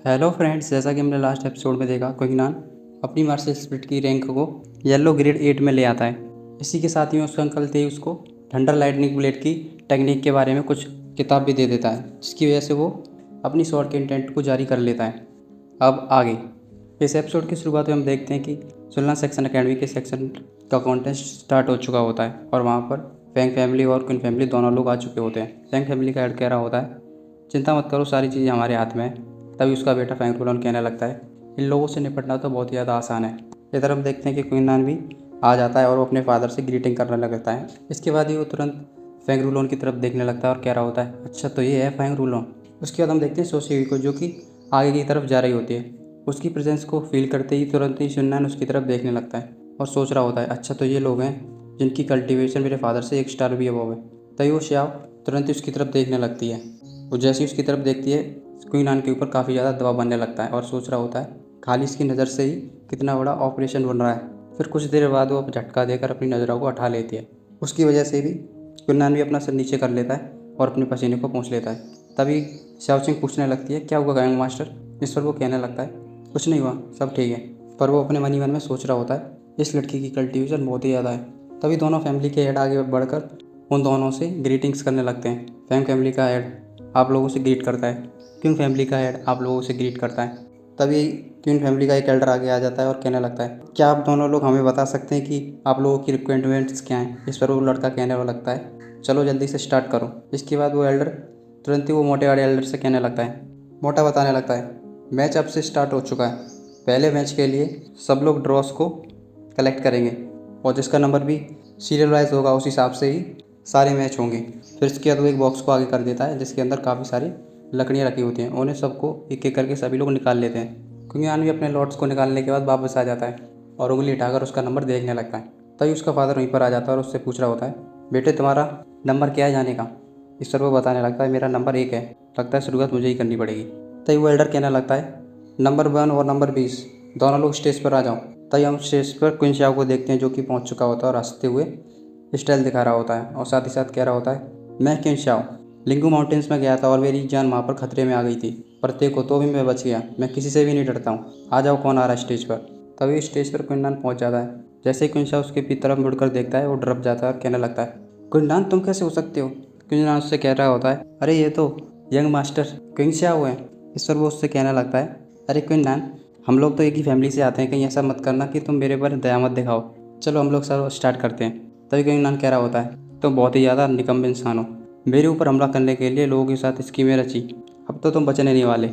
Hello friends, जैसा कि हमने लास्ट एपिसोड में देखा, क्विंगनान अपनी मार्शल स्पिरिट की रैंक को येलो ग्रेड 8 में ले आता है। इसी के साथ ही उसका अंकल थे उसको थंडर लाइटनिंग ब्लेड की टेक्निक के बारे में कुछ किताब भी दे देता है, जिसकी वजह से वो अपनी स्वॉर्ड के इंटेंट को जारी कर लेता है। अब आगे इस एपिसोड की शुरुआत में हम देखते हैं कि सुलना सेक्शन अकेडमी के सेक्शन का कॉन्टेस्ट स्टार्ट हो चुका होता है और वहाँ पर फैंग फैमिली और क्विन फैमिली दोनों लोग आ चुके होते हैं। फैंग फैमिली का हेड कह रहा होता है, चिंता मत करो, सारी चीज़ें हमारे हाथ में है। तभी उसका बेटा फैंग फुलोन कहने लगता है, इन लोगों से निपटना तो बहुत ही ज़्यादा आसान है। इधर हम देखते हैं कि क्विंगनान भी आ जाता है और वो अपने फादर से ग्रीटिंग करने लगता है। इसके बाद ही वो तुरंत फैंग रूलोन की तरफ देखने लगता है और कह रहा होता है, अच्छा तो ये है फैंग रूलोन। उसके बाद हम देखते हैं सोसियोई को, जो कि आगे की तरफ जा रही होती है। उसकी प्रेजेंस को फील करते ही तुरंत ही शुन्नान उसकी तरफ देखने लगता है और सोच रहा होता है, अच्छा तो ये लोग हैं जिनकी कल्टीवेशन मेरे फादर से 1 स्टार भी अबव है। तभी वो श्याव तुरंत ही उसकी तरफ देखने लगती है। वो जैसे ही उसकी तरफ देखती है, क्विंगनान के ऊपर काफ़ी ज़्यादा दबाव बनने लगता है और सोच रहा होता है, खाली इसकी नज़र से ही कितना बड़ा ऑपरेशन बन रहा है। फिर कुछ देर बाद वो झटका देकर अपनी नज़रों को हटा लेती है। उसकी वजह से भी क्विंगनान भी अपना सिर नीचे कर लेता है और अपने पसीने को पोंछ लेता है। तभी शाओचिंग पूछने लगती है, क्या हुआ गैंग मास्टर। इस पर वो कहने लगता है, कुछ नहीं हुआ, सब ठीक है। पर वो अपने मन ही मन में सोच रहा होता है, इस लड़की की कल्टीवेशन बहुत ही ज़्यादा है। तभी दोनों फैमिली के हेड आगे बढ़कर उन दोनों से ग्रीटिंग्स करने लगते हैं। फैंग फैमिली का हेड आप लोगों से ग्रीट करता है, क्विन फैमिली का हेड आप लोगों से ग्रीट करता है। तभी क्विन फैमिली का एक एल्डर आगे आ जाता है और कहने लगता है, क्या आप दोनों लोग हमें बता सकते हैं कि आप लोगों की रिक्वायरमेंट्स क्या हैं। इस पर वो लड़का कहने वाला लगता है, चलो जल्दी से स्टार्ट करो। इसके बाद वो एल्डर तुरंत ही वो मोटे वाले एल्डर से कहने लगता है, मोटा बताने लगता है, मैच अब से स्टार्ट हो चुका है। पहले मैच के लिए सब लोग ड्रॉस को कलेक्ट करेंगे और जिसका नंबर भी सीरियल वाइज होगा उस हिसाब से ही सारे मैच होंगे। फिर इसके बाद वो एक बॉक्स को आगे कर देता है जिसके अंदर काफ़ी सारी लकड़ियाँ रखी होती हैं। उन्हें सबको एक एक करके सभी लोग निकाल लेते हैं। क्विंगनान भी अपने लॉर्ड्स को निकालने के बाद वापस आ जाता है और उंगली उठाकर उसका नंबर देखने लगता है। तभी उसका फादर वहीं पर आ जाता है और उससे पूछ रहा होता है, बेटे तुम्हारा नंबर क्या है जाने का। इस पर वो बताने लगता है, मेरा नंबर 1 है, लगता है शुरुआत मुझे ही करनी पड़ेगी। तभी वो एल्डर कहने लगता है, नंबर 1 और नंबर 20 दोनों लोग स्टेज पर आ जाओ। तभी हम स्टेज पर क्विन शाओ को देखते हैं, जो कि पहुंच चुका होता है और हंसते हुए स्टाइल दिखा रहा होता है और साथ ही साथ कह रहा होता है, मैं क्विन शाओ लिंगू माउंटेन्स में गया था और मेरी जान वहाँ पर खतरे में आ गई थी, पर देखो तो भी मैं बच गया। मैं किसी से भी नहीं डरता हूँ, आ जाओ कौन आ रहा है स्टेज पर। तभी स्टेज पर क्विंगनान पहुँच जाता है। जैसे ही क्विन शाओ उसके तरफ मुड़कर देखता है, वो डर जाता है और कहने लगता है, क्विंगनान तुम कैसे हो सकते हो। क्विंगनान उससे कह रहा होता है, अरे ये तो यंग मास्टर क्विंग शाओ है। इस पर वो उससे कहने लगता है, अरे क्विंगनान हम लोग तो एक ही फैमिली से आते हैं, कहीं ऐसा मत करना कि तुम मेरे पर दया मत दिखाओ। चलो हम लोग सब स्टार्ट करते हैं। तभी क्विंगनान कह रहा होता है, तुम बहुत ही ज़्यादा निकम्मे इंसान हो, मेरे ऊपर हमला करने के लिए लोगों के साथ स्कीमें रची, अब तो तुम बचने नहीं वाले।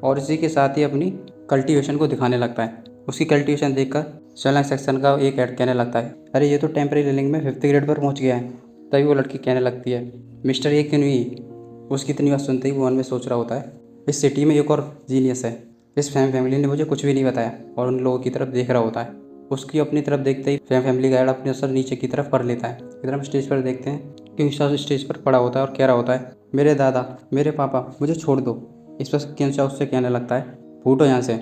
और इसी के साथ ही अपनी कल्टीवेशन को दिखाने लगता है। उसकी कल्टीवेशन देखकर शैलंग सेक्शन का एक हेड कहने लगता है, अरे ये तो टेम्परेरी रेलिंग में 5th ग्रेड पर पहुंच गया है। तभी वो लड़की कहने लगती है, मिस्टर ये क्यों नहीं। उसकी इतनी बात सुनते ही वो मन में सोच रहा होता है, इस सिटी में एक और जीनियस है, इस फैमिली ने मुझे कुछ भी नहीं बताया, और उन लोगों की तरफ देख रहा होता है। उसकी अपनी तरफ देखते ही फैमिली का हेड अपने सर नीचे की तरफ कर लेता है। इधर हम स्टेज पर देखते हैं कि किंग स्टेज पर पड़ा होता है और कह रहा होता है, मेरे दादा, मेरे पापा, मुझे छोड़ दो। इस पर किंग उससे कहने लगता है, फूटो यहाँ से।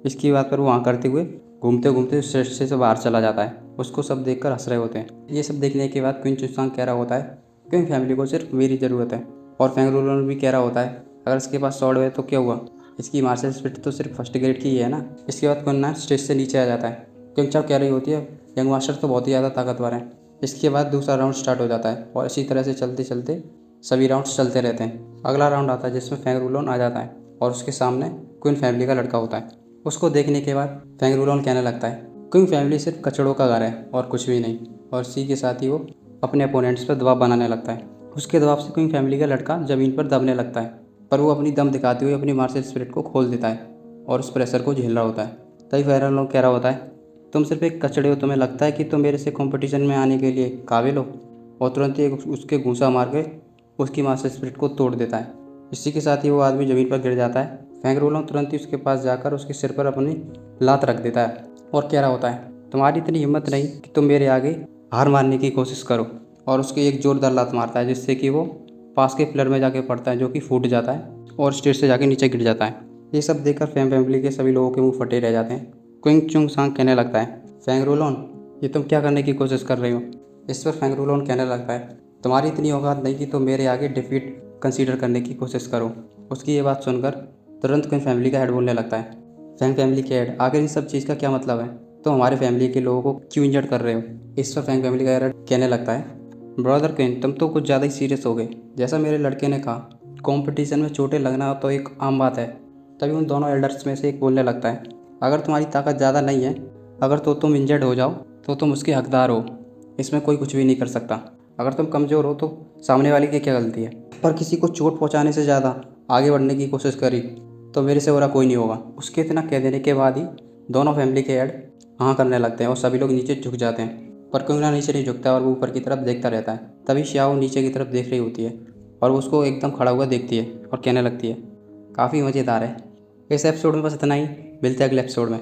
इसकी बात पर वो वहाँ करते हुए घूमते घूमते स्टेज से बाहर चला जाता है। उसको सब देखकर हंस रहे होते हैं। ये सब देखने के बाद क्वीन चुंगसांग कह रहा होता है, क्योंकि फैमिली को सिर्फ मेरी ज़रूरत है। और फैंग रूलर भी कह रहा होता है, अगर इसके पास स्वॉर्ड है तो क्या हुआ, इसकी मार्शल स्पिरिट तो सिर्फ 1st ग्रेड की ही है ना। इसके बाद क्विंगनान स्टेज से नीचे आ जाता है। क्योंकि चाव कह रही होती है, यंग मास्टर तो बहुत ही ज़्यादा ताकतवर है। इसके बाद दूसरा राउंड स्टार्ट हो जाता है और इसी तरह से चलते चलते सभी राउंड्स चलते रहते हैं। अगला राउंड आता है जिसमें फैंग रूलोन आ जाता है और उसके सामने क्वीन फैमिली का लड़का होता है। उसको देखने के बाद फैंग रूलोन कहने लगता है, क्वीन फैमिली सिर्फ कचड़ों का घर है और कुछ भी नहीं। और इसी के साथ ही वो अपने अपोनेंट्स पर दबाव बनाने लगता है। उसके दबाव से क्वीन फैमिली का लड़का ज़मीन पर दबने लगता है, पर वो अपनी दम दिखाते हुए अपनी मार्शल स्पिरिट को खोल देता है और उस प्रेशर को झेल रहा होता है। तभी फैंग रूलोन कह रहा होता है, तुम सिर्फ एक कचड़े हो, तुम्हें लगता है कि तुम मेरे से कंपटीशन में आने के लिए काबिल हो। और तुरंत ही उसके घूंसा मार के उसकी मास्टर स्पिरिट को तोड़ देता है। इसी के साथ ही वो आदमी ज़मीन पर गिर जाता है। फैंग रूलोन तुरंत ही उसके पास जाकर उसके सिर पर अपनी लात रख देता है और कह रहा होता है, तुम्हारी इतनी हिम्मत नहीं कि तुम मेरे आगे हार मारने की कोशिश करो। और उसके एक जोरदार लात मारता है जिससे कि वो पास के पिलर में जाके पड़ता है, जो कि फूट जाता है और स्टेज से जाके नीचे गिर जाता है। ये सब देखकर फैमिली के सभी लोगों के मुंह फटे रह जाते हैं। क्विंग चुंगसांग कहने लगता है, फैंग रूलोन ये तुम क्या करने की कोशिश कर रहे हो। इस पर फैंग रूलोन कहने लगता है, तुम्हारी इतनी औकात नहीं कि तुम मेरे आगे डिफीट कंसीडर करने की कोशिश करो। उसकी ये बात सुनकर तुरंत क्विंग फैमिली का हेड बोलने लगता है, फैंग फैमिली के हेड, आखिर इन सब चीज़ का क्या मतलब है? तो हमारे फैमिली के लोगों को क्यों इंजर्ड कर रहे हो? इस पर फैंग फैमिली का हेड कहने लगता है, ब्रदर क्विन तुम तो कुछ ज़्यादा ही सीरियस हो गए। जैसा मेरे लड़के ने कहा, कंपटीशन में चोटें लगना तो एक आम बात है। तभी उन दोनों एल्डर्स में से एक बोलने लगता है, अगर तुम्हारी ताकत ज़्यादा नहीं है, अगर तो तुम इंजर्ड हो जाओ तो तुम उसके हकदार हो, इसमें कोई कुछ भी नहीं कर सकता। अगर तुम कमज़ोर हो तो सामने वाले की क्या गलती है? पर किसी को चोट पहुंचाने से ज़्यादा आगे बढ़ने की कोशिश करी तो मेरे से बुरा कोई नहीं होगा। उसके इतना कह देने के बाद ही दोनों फैमिली के हेड हाँ करने लगते हैं और सभी लोग नीचे झुक जाते हैं। पर कंगना नीचे नहीं झुकता और वो ऊपर की तरफ देखता रहता है। तभी श्याओ नीचे की तरफ देख रही होती है और वो उसको एकदम खड़ा हुआ देखती है और कहने लगती है, काफ़ी मज़ेदार है। इस एपिसोड में बस इतना ही, मिलते हैं अगले एपिसोड में।